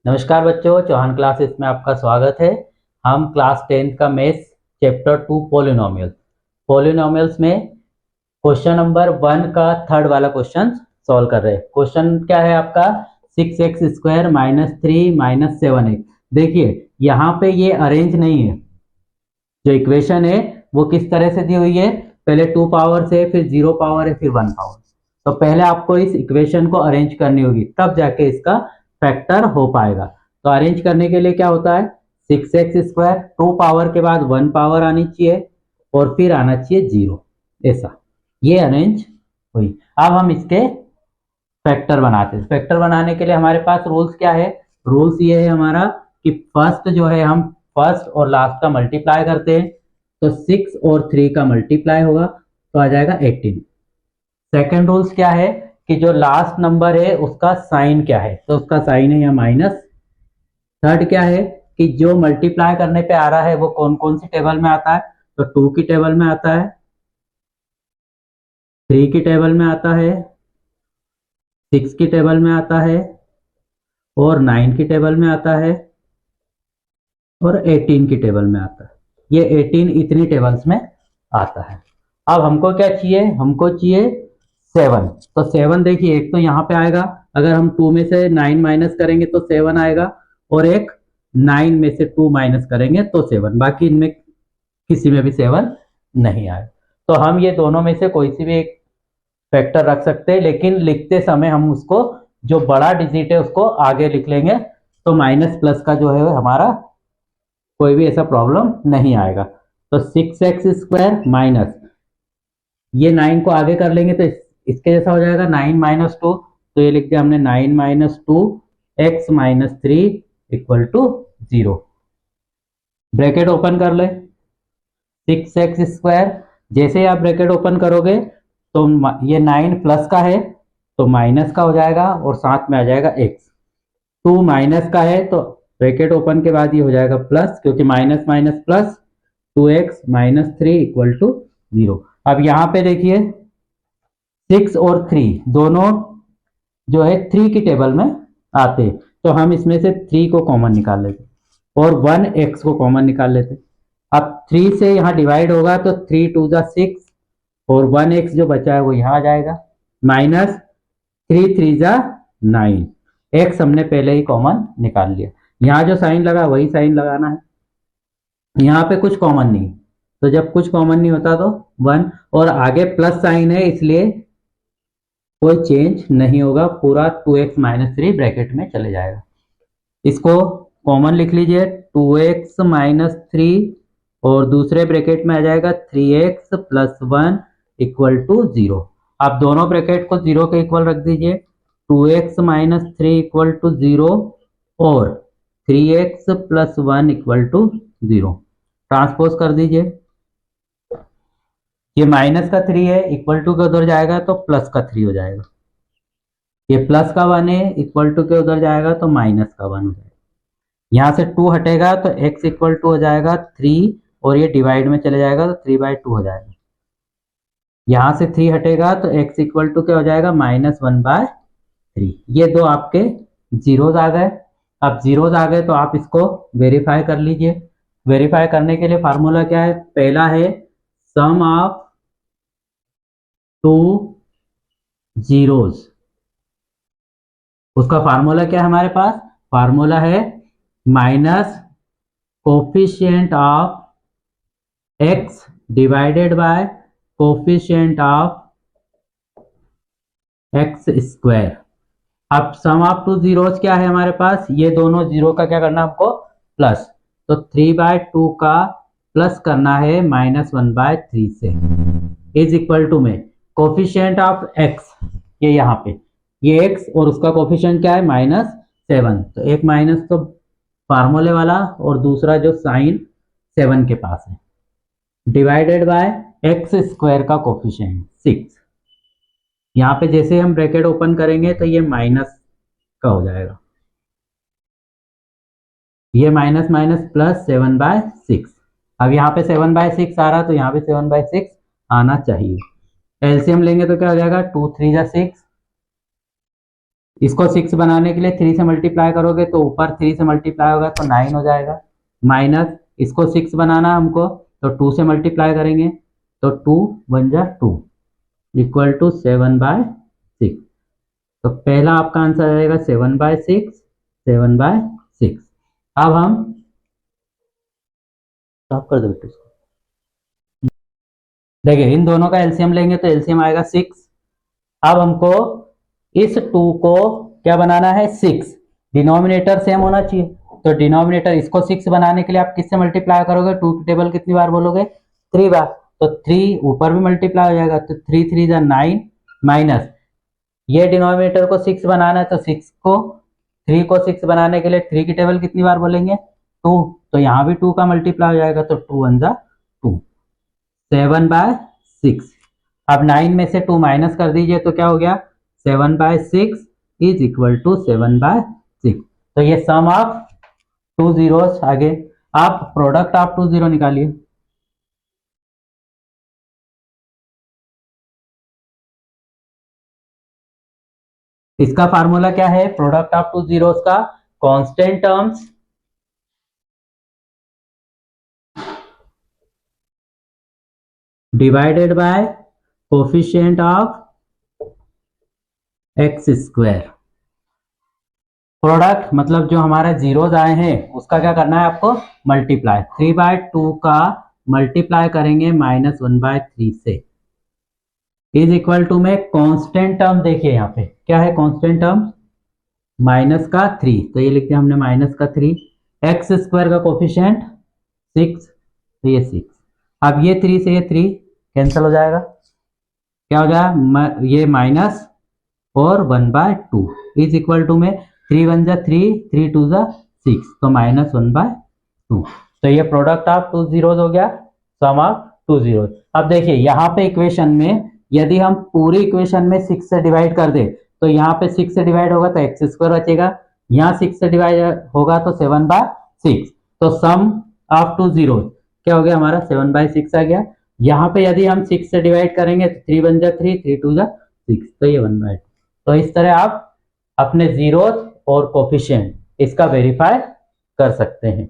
नमस्कार बच्चों, चौहान क्लासेस में आपका स्वागत है। हम क्लास 10th का मैथ्स चैप्टर 2 पॉलिनोमियल्स में क्वेश्चन नंबर 1 का थर्ड वाला क्वेश्चन सॉल्व कर रहे हैं। क्वेश्चन क्या है आपका? 6x² minus 3 minus 7x। देखिए यहाँ पे ये अरेंज नहीं है। जो इक्वेशन है वो किस तरह से दी हुई है? पहले 2 पावर से, फिर 0 पावर है, फिर 1 पावर। तो पहले आपको इस इक्वेशन को अरेंज करनी होगी, तब जाके इसका फैक्टर हो पाएगा। तो अरेंज करने के लिए क्या होता है? 6x², 2 पावर के बाद 1 पावर आनी चाहिए और फिर आना चाहिए 0, ऐसा। ये अरेंज हुई। अब हम इसके फैक्टर बनाते हैं। फैक्टर बनाने के लिए हमारे पास रूल्स क्या है? रूल्स ये है हमारा कि फर्स्ट जो है, हम फर्स्ट और लास्ट का मल्टीप्लाई करते हैं। तो 6 और 3 का मल्टीप्लाई होगा तो आ जाएगा 18। सेकेंड रूल्स क्या है कि जो लास्ट नंबर है उसका साइन क्या है? तो उसका साइन है या माइनस। थर्ड क्या है कि जो मल्टीप्लाई करने पे आ रहा है वो कौन कौन सी टेबल में आता है? तो 2 की टेबल में आता है, 3 की टेबल में आता है, 6 की टेबल में आता है और 9 की टेबल में आता है और 18 की टेबल में आता है। ये 18 इतनी टेबल्स में आता है। अब हमको क्या चाहिए? हमको चाहिए 7। तो 7 देखिए, एक तो यहाँ पे आएगा, अगर हम 2 में से 9 माइनस करेंगे तो 7 आएगा, और एक 9 में से 2 माइनस करेंगे तो 7। बाकी इनमें किसी में भी 7 नहीं आए। तो हम ये दोनों में से कोई सी भी एक फैक्टर रख सकते हैं, लेकिन लिखते समय हम उसको, जो बड़ा डिजिट है उसको आगे लिख लेंगे, तो माइनस प्लस का जो है हमारा कोई भी ऐसा प्रॉब्लम नहीं आएगा। तो 6x² माइनस, ये 9 को आगे कर लेंगे तो इसके जैसा हो जाएगा 9 माइनस 2। तो ये लिख दिया हमने 9 minus 2 x minus 3 equal to 0। Bracket open कर ले। 6x², जैसे ही आप ब्रैकेट ओपन करोगे तो ये 9 प्लस का है तो माइनस का हो जाएगा और साथ में आ जाएगा x। 2 माइनस का है तो ब्रैकेट ओपन के बाद ये हो जाएगा प्लस, क्योंकि minus minus plus, 2x minus 3 equal to 0। अब यहाँ पे देखिए 6 और 3 दोनों जो है 3 की टेबल में आते, तो हम इसमें से 3 को कॉमन निकाल लेते और 1x को कॉमन निकाल लेते। अब 3 से यहाँ डिवाइड होगा तो 3 2 जा 6 और 1x जो बचा है वो यहाँ आ जाएगा, माइनस 3 3 जा 9। x हमने पहले ही कॉमन निकाल लिया। यहाँ जो साइन लगा वही साइन लगाना है। यहाँ पे कुछ कॉमन नहीं, तो जब कुछ कॉमन नहीं होता तो 1, और आगे प्लस साइन है इसलिए कोई चेंज नहीं होगा, पूरा 2x माइनस 3 ब्रैकेट में चले जाएगा। इसको कॉमन लिख लीजिए, 2x माइनस 3 और दूसरे ब्रैकेट में आ जाएगा 3x प्लस 1 इक्वल टू 0। आप दोनों ब्रैकेट को 0 के इक्वल रख दीजिए। 2x माइनस 3 इक्वल टू 0 और 3x plus 1 equal to 0। Transpose कर दीजिए। ये माइनस का 3 है, इक्वल टू के उधर जाएगा तो प्लस का 3 हो जाएगा। ये प्लस का 1 है, इक्वल टू के उधर जाएगा तो माइनस का 1 हो जाएगा। यहाँ से 2 हटेगा तो x इक्वल टू हो जाएगा 3, और ये डिवाइड में चले जाएगा तो 3/2 हो जाएगा। यहाँ से 3 हटेगा तो x इक्वल टू क्या हो जाएगा? -1/3। ये दो आपके जीरोज आ गए। अब जीरोज आ गए तो आप इसको वेरीफाई कर लीजिए। वेरीफाई करने के लिए फार्मूला क्या है? पहला है सम ऑफ 2 जीरोज। उसका फार्मूला क्या है हमारे पास? फार्मूला है minus coefficient of x divided by coefficient of x²। अब सम ऑफ 2 जीरोज क्या है हमारे पास? ये दोनों जीरो का क्या करना है हमको? प्लस। तो 3/2 का प्लस करना है -1/3 से, इज इक्वल टू में कोफिशिएंट ऑफ x, ये यहाँ पे ये x और उसका कोफिशिएंट क्या है? -7। तो एक माइनस तो फार्मूले वाला और दूसरा जो साइन 7 के पास है, डिवाइडेड बाय x² का कोफिशिएंट 6। यहाँ पे जैसे हम ब्रैकेट ओपन करेंगे तो ये माइनस का हो जाएगा, ये माइनस माइनस प्लस 7/6। अब यहाँ पे 7/6 आ रहा तो यहाँ पे 7/6 आना चाहिए। एलसीएम लेंगे तो क्या हो जाएगा? 2 3 जा 6, इसको 6 बनाने के लिए 3 से मल्टीप्लाई करोगे तो ऊपर 3 से मल्टीप्लाई होगा तो 9 हो जाएगा, माइनस इसको 6 बनाना हमको तो 2 से मल्टीप्लाई करेंगे तो 2 1 जा 2 इक्वल टू 7/6। तो पहला आपका आंसर आएगा 7/6, 7/6। अब हम स्टॉप कर दो बेटे इसको। देखिए इन दोनों का एलसीएम लेंगे तो एलसीएम आएगा 6। अब हमको इस 2 को क्या बनाना है 6, डिनोमिनेटर सेम होना चाहिए तो डिनोमिनेटर इसको 6 बनाने के लिए आप किससे मल्टीप्लाई करोगे, 2 की टेबल कितनी बार बोलोगे 3 बार, तो 3 ऊपर भी मल्टीप्लाई हो जाएगा तो 3 3 जा 9 माइनस ये डिनोमिनेटर को 6 बनाना है तो 3 को 6 बनाने के लिए 3 की टेबल कितनी बार बोलेंगे 2, तो यहाँ भी 2 का मल्टीप्लाई हो जाएगा तो 2 1 जा 2, 7/6। अब 9 में से 2 माइनस कर दीजिए तो क्या हो गया 7/6 इज इक्वल टू 7/6। तो ये सम ऑफ 2 zeros। आगे आप प्रोडक्ट ऑफ 2 0 निकालिए। इसका फार्मूला क्या है, प्रोडक्ट ऑफ 2 zeros का constant terms divided by coefficient of x square. Product मतलब जो हमारे जीरोज आए हैं उसका क्या करना है आपको मल्टीप्लाई, 3/2 का मल्टीप्लाई करेंगे -1/3 से इज इक्वल टू में कांस्टेंट टर्म देखिए यहाँ पे क्या है कांस्टेंट टर्म माइनस का 3, तो ये लिखते हैं हमने माइनस का 3, एक्स स्क्वायर का कोफिशिएंट 6 तो ये 6। अब ये 3 से ये 3 कैंसिल हो जाएगा, क्या हो जाएगा ये माइनस और 1/2 इज इक्वल टू में 3 1 जा 3, 3 2 जा 6 तो -1/2। तो ये प्रोडक्ट ऑफ 2 zeros हो गया, सम ऑफ 2 zeros। अब देखिए यहाँ पे इक्वेशन में यदि हम पूरी इक्वेशन में 6 से डिवाइड कर दे तो यहाँ पे 6 से डिवाइड होगा तो एक्स स्क्वायर बचेगा, यहाँ 6 से डिवाइड होगा तो 7/6, तो सम ऑफ 2 zeros क्या हो गया हमारा 7/6 आ गया। यहाँ पे यदि हम 6 से डिवाइड करेंगे तो 3 1 जा 3, 3 2 जा 6 तो ये 1/2। तो इस तरह आप अपने जीरोस और कोफिशिएंट इसका वेरीफाई कर सकते हैं।